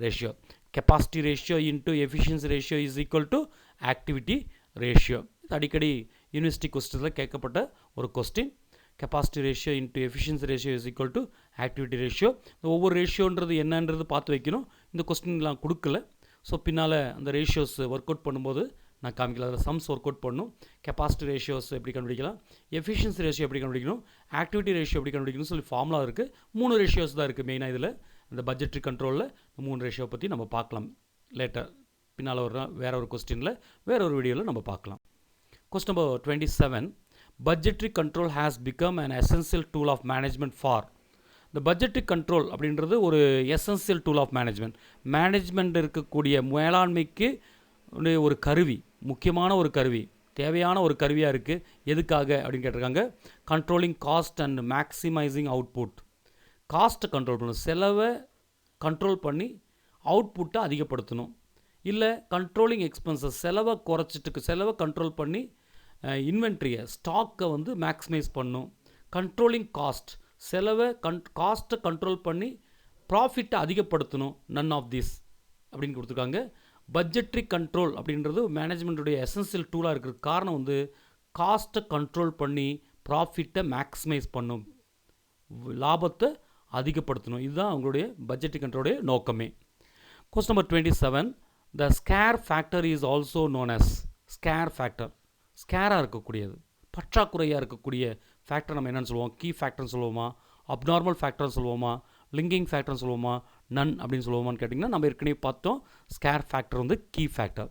ratio. Capacity ratio into efficiency ratio is equal to activity ratio. இது அடிக்கடி யூனிவர்சிட்டி கொஸ்டினில் கேட்கப்பட்ட ஒரு question. Capacity ratio into efficiency ratio is equal to activity ratio. ஒவ்வொரு ரேஷியோன்றது என்னன்றது பார்த்து வைக்கணும். இந்த கொஸ்டின்லாம் கொடுக்கல. ஸோ பின்னால் அந்த ரேஷியோஸ் ஒர்க் அவுட் பண்ணும்போது நான் காமிக்கல. அதில் சம்ஸ் ஒர்க் அவுட் பண்ணணும். கெப்பாசிட்டி ரேஷியோஸ் எப்படி கண்டுபிடிக்கலாம், எஃபிஷியன்சி ரேஷியோ எப்படி கண்டுபிடிக்கணும், ஆக்டிவிட்டி ரேஷியோ எப்படி கண்டுபிடிக்கணும்னு சொல்லி ஃபார்முலா இருக்குது. 3 ரேஷியோஸ் தான் இருக்குது மெயினாக இதில். இந்த பட்ஜெட்ரி கண்ட்ரோலில் 3 ரேஷியோ பற்றி நம்ம பார்க்கலாம் லேட்டர். பின்னால் வேறு ஒரு கொஸ்டினில் வேறு ஒரு வீடியோவில் நம்ம பார்க்கலாம். Question number 27. Budgetary control has become an essential tool of management for. இந்த பட்ஜெட்ரி கண்ட்ரோல் அப்படின்றது ஒரு எசென்சியல் டூல் ஆஃப் மேனேஜ்மெண்ட் இருக்கக்கூடிய மேலாண்மைக்கு ஒரு கருவி, முக்கியமான ஒரு கருவி, தேவையான ஒரு கருவியாக இருக்குது. எதுக்காக அப்படின்னு கேட்டிருக்காங்க. Controlling cost and maximising output. காஸ்ட்டை கண்ட்ரோல் பண்ணணும், செலவை கண்ட்ரோல் பண்ணி அவுட்புட்டை அதிகப்படுத்தணும். இல்லை கண்ட்ரோலிங் எக்ஸ்பென்சஸ், செலவை கண்ட்ரோல் பண்ணி இன்வென்ட்ரியை, ஸ்டாக்கை வந்து மேக்ஸிமைஸ் பண்ணும். கண்ட்ரோலிங் காஸ்ட், காஸ்ட்டை கண்ட்ரோல் பண்ணி ப்ராஃபிட்டை அதிகப்படுத்தணும். நன் ஆஃப் திஸ் அப்படின்னு கொடுத்துருக்காங்க. பட்ஜெட்ரி கண்ட்ரோல் அப்படின்றது மேனேஜ்மெண்ட்டுடைய எசென்சியல் டூலாக இருக்கிற காரணம் வந்து காஸ்ட்டை கண்ட்ரோல் பண்ணி ப்ராஃபிட்டை மேக்ஸிமைஸ் பண்ணும், லாபத்தை அதிகப்படுத்தணும். இதுதான் அவங்களுடைய பட்ஜெட்ரி கண்ட்ரோலுடைய நோக்கமே. Question number 27. The scarce factor is also known as. Scarce factor, ஸ்கேராக இருக்கக்கூடியது, பற்றாக்குறையாக இருக்கக்கூடிய ஃபேக்டர் நம்ம என்னென்னு சொல்லுவோம்? கீ ஃபேக்டர்னு சொல்லுவோமா, அப்நார்மல் ஃபேக்டர்னு சொல்லுவோமா, லிங்கிங் ஃபேக்டர்னு சொல்லுவோமா, நன் அப்படின்னு சொல்லுவோமான்னு கேட்டிங்கன்னா நம்ம ஏற்கனவே பார்த்தோம். ஸ்கேர் ஃபேக்டர் வந்து கீ ஃபேக்டர்.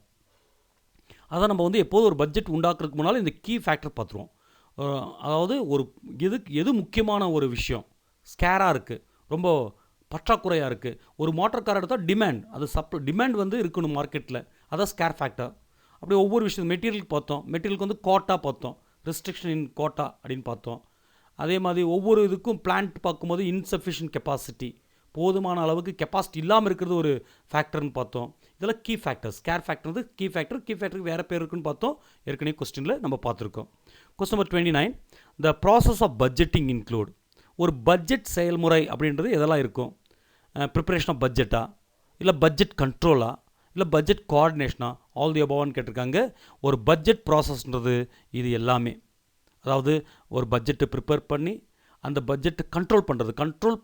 அதான் நம்ம வந்து எப்போதும் ஒரு பட்ஜெட் உண்டாக்குறதுக்கு முன்னால் இந்த கீ ஃபேக்டர் பார்த்துருவோம். அதாவது ஒரு எது முக்கியமான ஒரு விஷயம் ஸ்கேராக இருக்குது, ரொம்ப பற்றாக்குறையாக இருக்குது. ஒரு மோட்டார் கார் எடுத்தால் டிமாண்ட், அது டிமாண்ட் வந்து இருக்கணும் மார்க்கெட்டில், அதான் ஸ்கேர் ஃபேக்டர். அப்படி ஒவ்வொரு விஷயம் மெட்டீரியலுக்கு பார்த்தோம். மெட்டீரியலுக்கு வந்து கோட்டா பார்த்தோம், ரெஸ்ட்ரிக்ஷன் இன் கோட்டா அப்படின்னு பார்த்தோம். அதே மாதிரி ஒவ்வொரு இதுக்கும் பிளான்ட் பார்க்கும்போது இன்சஃபிஷியன்ட் கெப்பாசிட்டி, போதுமான அளவுக்கு கெப்பாசிட்டி இல்லாமல் இருக்கிறது ஒரு ஃபேக்டர்னு பார்த்தோம். இதெல்லாம் கீ ஃபேக்டர். ஸ்கேர் ஃபேக்டர் வந்து கீ ஃபேக்டருக்கு வேறு பேர் இருக்குன்னு பார்த்தோம். ஏற்கனவே கொஸ்டினில் நம்ம பார்த்துருக்கோம். Question number 29. The process of budgeting include. ஒரு பட்ஜெட் செயல்முறை அப்படின்றது எதெல்லாம் இருக்கும்? ப்ரிப்பரேஷன் ஆஃப் பட்ஜெட்டா, இல்லை பட்ஜெட் கண்ட்ரோலா, இல்லை பட்ஜெட் கோஆர்டினேஷனா, ஆல் தி அபவ்னு கேட்டிருக்காங்க. ஒரு பட்ஜெட் ப்ராசஸ்ன்றது இது எல்லாமே. அதாவது ஒரு பட்ஜெட்டை ப்ரிப்பேர் பண்ணி அந்த பட்ஜெட்டை கண்ட்ரோல்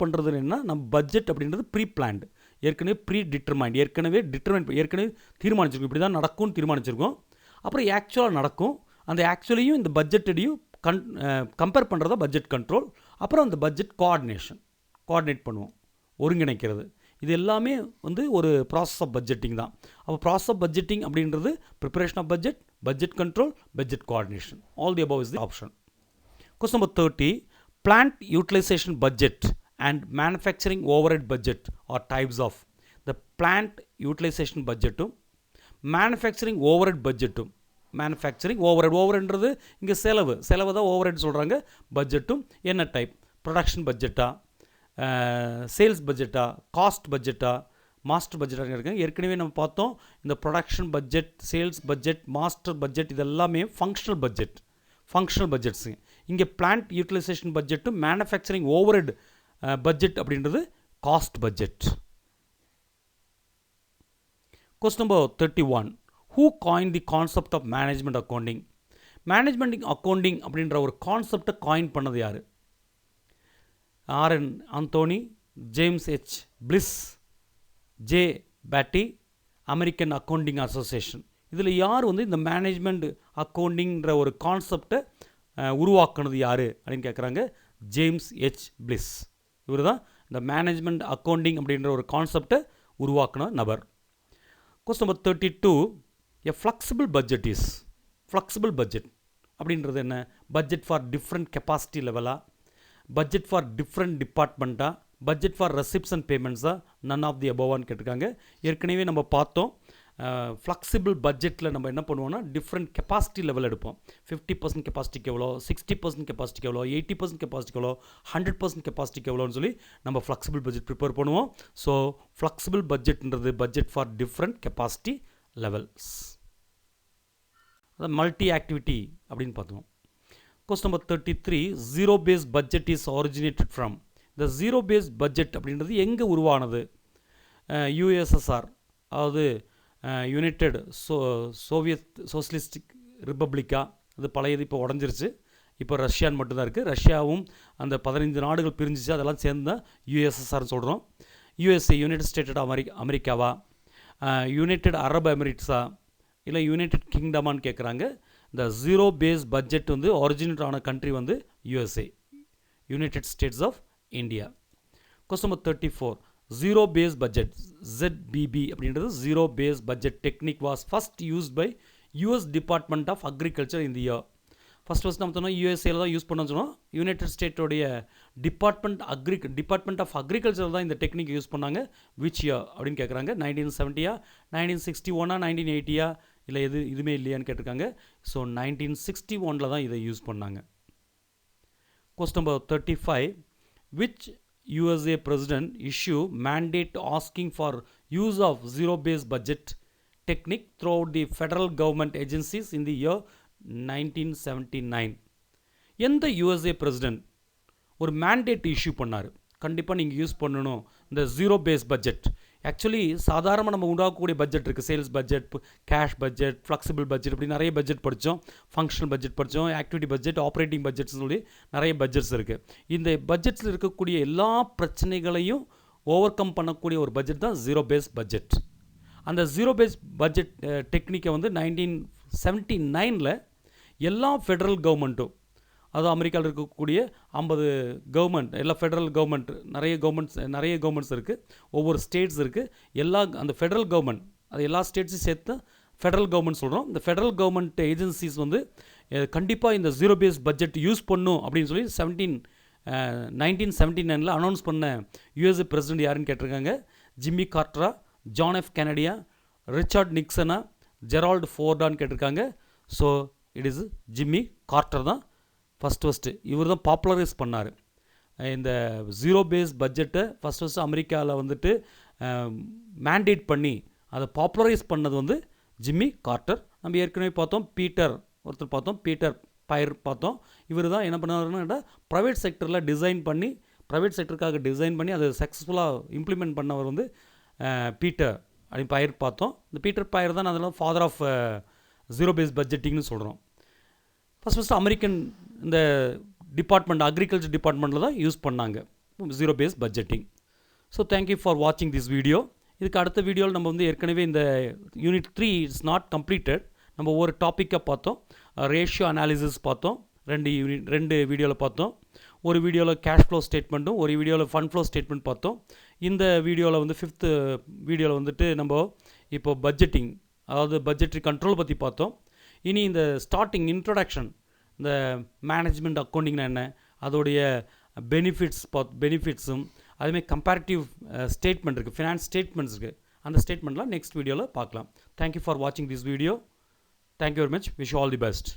பண்ணுறது என்ன, நம்ம பட்ஜெட் அப்படின்றது ப்ரீ பிளான்டு, ஏற்கனவே ஏற்கனவே தீர்மானிச்சிருக்கோம், இப்படி தான் நடக்கும்னு தீர்மானிச்சிருக்கோம். அப்புறம் ஆக்சுவலாக நடக்கும். அந்த ஆக்சுவலையும் இந்த பட்ஜெட்டையும் கம்பேர் பண்ணுறதா பட்ஜெட் கண்ட்ரோல். அப்புறம் அந்த பட்ஜெட் கோஆர்டினேட் பண்ணுவோம், ஒருங்கிணைக்கிறது. இது எல்லாமே வந்து ஒரு ப்ராசஸ் ஆஃப் பட்ஜெட்டிங் தான். அப்போ ப்ராசஸ் ஆஃப் பட்ஜெட்டிங் அப்படின்றது preparation of budget control, budget coordination. All the above is the option. Question number 30. Plant utilisation budget and manufacturing overhead budget are types of. The plant utilisation பட்ஜெட்டும் manufacturing overhead பட்ஜெட்டும். Manufacturing ஓவர்ஹெட்ன்றது இங்கே செலவு தான் overhead சொல்கிறாங்க. பட்ஜெட்டும் என்ன type? Production பட்ஜெட்டா, சேல்ஸ் பட்ஜெட்டா, காஸ்ட் பட்ஜெட்டா, மாஸ்டர் பட்ஜெட்டாக இருக்காங்க. ஏற்கனவே நம்ம பார்த்தோம். இந்த production budget, sales budget, master budget இதெல்லாமே ஃபங்க்ஷனல் பட்ஜெட்ஸுங்க. இங்கே பிளான்ட் யூட்டிலைசேஷன் பட்ஜெட்டும் மேனுஃபேக்சரிங் ஓவர்ஹெட் பட்ஜெட் அப்படின்றது cost budget. Question number 31. Who coined the concept of management accounting. Management accounting அப்படின்ற ஒரு கான்செப்டை காயின் பண்ணது யார்? RN Anthony, James H Bliss, J Batty, American Accounting Association. இதில் யார் வந்து இந்த மேனேஜ்மெண்ட் அக்கௌண்டிங்கிற ஒரு கான்செப்டை உருவாக்குனது யார் அப்படின்னு கேட்குறாங்க. James H bliss. இவர் தான் இந்த மேனேஜ்மெண்ட் அக்கௌண்டிங் அப்படின்ற ஒரு கான்செப்டை உருவாக்குன நபர். Question number 32. A flexible budget அப்படின்றது என்ன? பட்ஜெட் ஃபார் டிஃப்ரெண்ட் கெப்பாசிட்டி லெவலாக, பட்ஜெட் ஃபார் டிஃப்ரெண்ட் டிபார்ட்மெண்ட்டாக, பட்ஜெட் ஃபார் ரெசிப்ட்ஸ் அண்ட் பேமெண்ட்ஸாக, நன் ஆஃப் தி அபவான்னு கேட்டிருக்காங்க. ஏற்கனவே நம்ம பார்த்தோம். ஃப்ளெக்சிபிள் பட்ஜெட்டில் நம்ம என்ன பண்ணுவோம்னா டிஃப்ரெண்ட் கெப்பாசிட்டி லெவல் எடுப்போம். 50% கெப்பாசிட்டிக்கு எவ்வளோ, 60% கெப்பாசிட்டிக்கு எவ்வளோ, 80% கெப்பாசிட்டிக்கு எவ்வளோ, 100% கெப்பாசிட்டிக்கு எவ்வளோன்னு சொல்லி நம்ம ஃப்ளெக்சிபிள் பட்ஜெட் ப்ரிப்பேர் பண்ணுவோம். ஸோ ஃப்ளெக்சிபிள் பட்ஜெட்ன்றது budget for different capacity levels. அதான் மல்டி ஆக்டிவிட்டி அப்படின்னு பார்த்தோம். Question number 33. Zero based budget is originated from. இந்த ஜீரோ பேஸ்ட் பட்ஜெட் அப்படின்றது எங்கே உருவானது? யூஎஸ்எஸ்ஆர் அதாவது யுனைடெட் சோவியத் சோசியலிஸ்டிக் ரிப்பப்ளிக்கா, அது பழையது இப்போ உடஞ்சிருச்சு. இப்போ ரஷ்யான்னு மட்டும்தான் இருக்குது. ரஷ்யாவும் அந்த 15 நாடுகள் பிரிஞ்சிச்சு, அதெல்லாம் சேர்ந்து தான் யுஎஸ்எஸ்ஆர்னு சொல்கிறோம். யுஎஸ்ஏ யுனைடெட் ஸ்டேட் அமெரிக்காவா, யுனைடெட் அரப் எமிரேட்ஸா, இல்லை யுனைடெட் கிங்டமான்னு கேட்குறாங்க. இந்த ஜீரோ பேஸ் பட்ஜெட் வந்து ஒரிஜினேட் ஆன கண்ட்ரி வந்து USA, United States of India. Question number 34, zero base budget ZBB அப்படின்றது zero base budget technique was first used by US Department of Agriculture இந்த இயர். ஃபஸ்ட் நம்ம சொன்னோம் யூஎஸ்ஏல தான் யூஸ் பண்ணோன்னு சொன்னோம். யுனைடெட் ஸ்டேட்டோடைய டிபார்ட்மெண்ட் ஆஃப் அக்ரிகல்ச்சர் தான் இந்த டெக்னிக் யூஸ் பண்ணாங்க. விச் இயர் அப்படின்னு கேட்குறாங்க. 1970, 1961, 1980 இல்லை இதுவுமே இல்லையான்னு கேட்டிருக்காங்க. ஸோ 1961 தான் இதை யூஸ் பண்ணாங்க. Question number 35, which USA president issue mandate asking for use of zero-based budget technique throughout the federal government agencies in the year 1979. எந்த USA president ஒரு mandate issue பண்ணார், கண்டிப்பாக நீங்கள் யூஸ் பண்ணணும் இந்த ஜீரோ பேஸ் பட்ஜெட். ஆக்சுவலி சாதாரணமாக நம்ம உண்டாக்கக்கூடிய பட்ஜெட் இருக்குது. Sales budget, cash budget, flexible budget, இப்படி நிறைய பட்ஜெட் படித்தோம். ஃபங்க்ஷனல் பட்ஜெட் படித்தோம், ஆக்டிவிட்டி பட்ஜெட், ஆப்ரேட்டிங் பட்ஜெட்ஸ் சொல்லி நிறைய பட்ஜெட்ஸ் இருக்குது. இந்த பட்ஜெட்ஸில் இருக்கக்கூடிய எல்லா பிரச்சனைகளையும் ஓவர் கம் பண்ணக்கூடிய ஒரு பட்ஜெட் தான் ஜீரோ பேஸ் பட்ஜெட். அந்த ஜீரோ பேஸ் பட்ஜெட் டெக்னிக்கை வந்து 1979 எல்லா ஃபெடரல் கவர்மெண்ட்டும், அதுவும் அமெரிக்காவில் இருக்கக்கூடிய 50 கவர்மெண்ட், எல்லா ஃபெடரல் கவர்மெண்ட், நிறைய கவர்மெண்ட்ஸ் இருக்குது, ஒவ்வொரு ஸ்டேட்ஸ் இருக்குது. அந்த ஃபெடரல் கவர்மெண்ட், அது எல்லா ஸ்டேட்ஸையும் சேர்த்து ஃபெடரல் கவர்மெண்ட் சொல்கிறோம். இந்த ஃபெடரல் கவர்மெண்ட் ஏஜென்சிஸ் வந்து கண்டிப்பாக இந்த ஜீரோ பேஸ் பட்ஜெட் யூஸ் பண்ணும் அப்படின்னு சொல்லி 1979 அனௌன்ஸ் பண்ண யூஎஸ்ஏ பிரசிடென்ட் யாருன்னு கேட்டிருக்காங்க. ஜிம்மி கார்ட்டரா, ஜான் எஃப் கெனடியா, ரிச்சர்ட் நிக்சனா, ஜெரால்டு ஃபோர்டான்னு கேட்டிருக்காங்க. So it is Jimmy Carter தான் ஃபஸ்ட்டு இவர் தான் பாப்புலரைஸ் பண்ணார். இந்த ஜீரோ பேஸ் பட்ஜெட்டை ஃபஸ்ட்டு அமெரிக்காவில் வந்துட்டு மேண்டேட் பண்ணி அதை பாப்புலரைஸ் பண்ணது வந்து ஜிம்மி கார்ட்டர். நம்ம ஏற்கனவே பார்த்தோம் பீட்டர் பயர் பார்த்தோம். இவர் தான் என்ன பண்ணாருன்னா ப்ரைவேட் செக்டரில் ப்ரைவேட் செக்டருக்காக டிசைன் பண்ணி அதை சக்ஸஸ்ஃபுல்லாக இம்ப்ளிமெண்ட் பண்ணவர் வந்து பீட்டர் அப்படின்னு பயர் பார்த்தோம். இந்த பீட்டர் பயர் தான் அதெல்லாம் ஃபாதர் ஆஃப் ஜீரோ பேஸ் பட்ஜெட்டிங்னு சொல்கிறோம். ஃபஸ்ட்டு அமெரிக்கன் இந்த அக்ரிகல்ச்சர் டிபார்ட்மெண்ட்டில் தான் யூஸ் பண்ணாங்க zero base budgeting. So thank you for வாட்சிங் திஸ் வீடியோ. இதுக்கு அடுத்த வீடியோவில் நம்ம வந்து ஏற்கனவே இந்த யூனிட் 3 இட்ஸ் நாட் கம்ப்ளீட்டட். நம்ம ஒரு டாப்பிக்காக பார்த்தோம். ரேஷியோ அனாலிசிஸ் பார்த்தோம். 2 வீடியோவில் பார்த்தோம். ஒரு வீடியோவில் கேஷ் ஃப்ளோ ஸ்டேட்மெண்ட்டும், ஒரு வீடியோவில் ஃபண்ட் ஃப்ளோ ஸ்டேட்மெண்ட் பார்த்தோம். இந்த வீடியோவில் வந்து 5th வீடியோவில் வந்துட்டு நம்ம இப்போ பட்ஜெட்டிங், அதாவது பட்ஜெட்ரி கண்ட்ரோல் பற்றி பார்த்தோம். இனி இந்த இன்ட்ரடக்ஷன், இந்த மேனேஜ்மெண்ட் அக்கௌண்டிங்னா என்ன, அதோடைய பெனிஃபிட்ஸும் அதுமாதிரி கம்பேரிட்டிவ் ஸ்டேட்மெண்ட் இருக்குது, ஃபினான்ஸ் ஸ்டேட்மெண்ட்ஸ் இருக்குது. அந்த ஸ்டேட்மெண்ட்லாம் நெக்ஸ்ட் வீடியோவில் பார்க்கலாம். தேங்க்யூ ஃபார் வாட்சிங் this video. Thank you very much. Wish all the best.